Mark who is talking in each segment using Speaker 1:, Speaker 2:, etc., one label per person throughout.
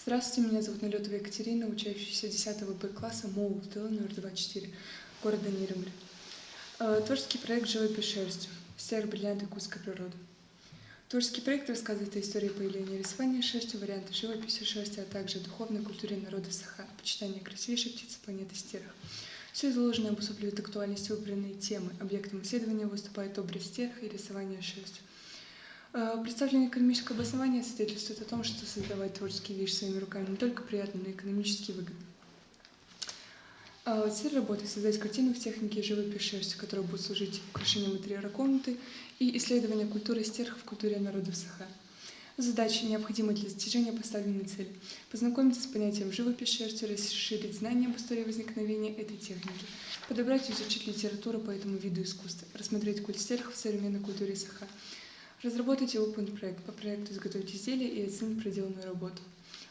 Speaker 1: Здравствуйте, меня зовут Налетова Екатерина, учащаяся 10 Б-класса МОУ ТЛ номер 24, города Нюрнберг. Творческий проект «Живопись шерстью. Серых бриллиант якутской природы». Творческий проект рассказывает о истории появления рисования шерстью, варианты живописи шерсти, а также о духовной культуре народа Саха, почитание красивейшей птицы планеты Стерх. Все изложенное обусловливает актуальность выбранной темы. Объектом исследования выступает образ стерха и рисование шерстью. Представленное экономическое обоснование свидетельствует о том, что создавать творческие вещи своими руками не только приятно, но и экономически выгодно. Цель работы – создать картину в технике живопись шерстью, которая будет служить украшением интерьера комнаты и исследованию культуры стерха в культуре народов Саха. Задачи, необходимые для достижения поставленной цели – познакомиться с понятием живопись шерстью, расширить знания об истории возникновения этой техники, подобрать и изучить литературу по этому виду искусства, рассмотреть культ стерха в современной культуре Саха, разработать и выполнить проект. По проекту изготовить изделие и оценить проделанную работу.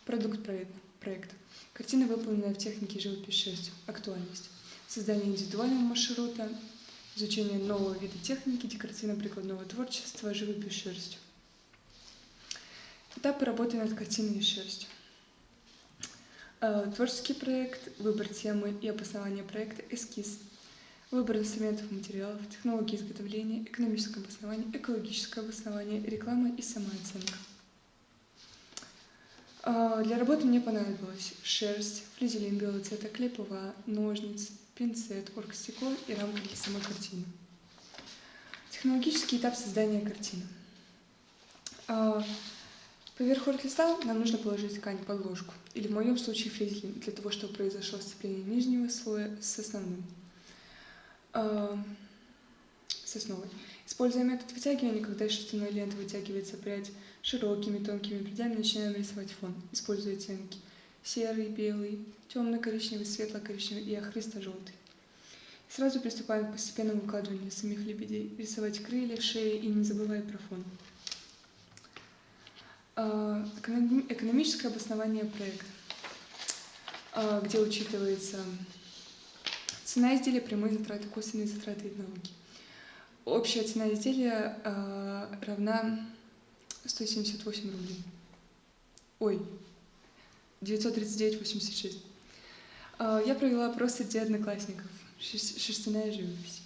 Speaker 1: Продукт проекта. Картина, выполненная в технике живопись шерстью. Актуальность. Создание индивидуального маршрута. Изучение нового вида техники, декоративно-прикладного творчества, живопись шерстью. Этапы работы над картиной из шерсти. Творческий проект, выбор темы и обоснование проекта, эскиз. Выбор инструментов и материалов, технологии изготовления, экономическое обоснование, экологическое обоснование, реклама и самооценка. Для работы мне понадобилась шерсть, флизелин белого цвета, клей ПВА, ножницы, пинцет, оргстекло и рамка для самой картины. Технологический этап создания картины. Поверх орглиста нам нужно положить ткань подложку, или в моем случае флизелин, для того, чтобы произошло сцепление нижнего слоя с основным. С основой. Используя метод вытягивания, когда из шерстяной ленты вытягивается прядь широкими тонкими прядями, начинаем рисовать фон, используя оттенки серый, белый, темно-коричневый, светло-коричневый и охристо-желтый. Сразу приступаем к постепенному укладыванию самих лебедей, рисовать крылья, шеи и не забывая про фон. Экономическое обоснование проекта, где учитывается цена изделия, прямые затраты, косвенные затраты и налоги. Общая цена изделия равна 178 рублей. 939,86. Я провела опрос среди одноклассников. Шерстяная живопись.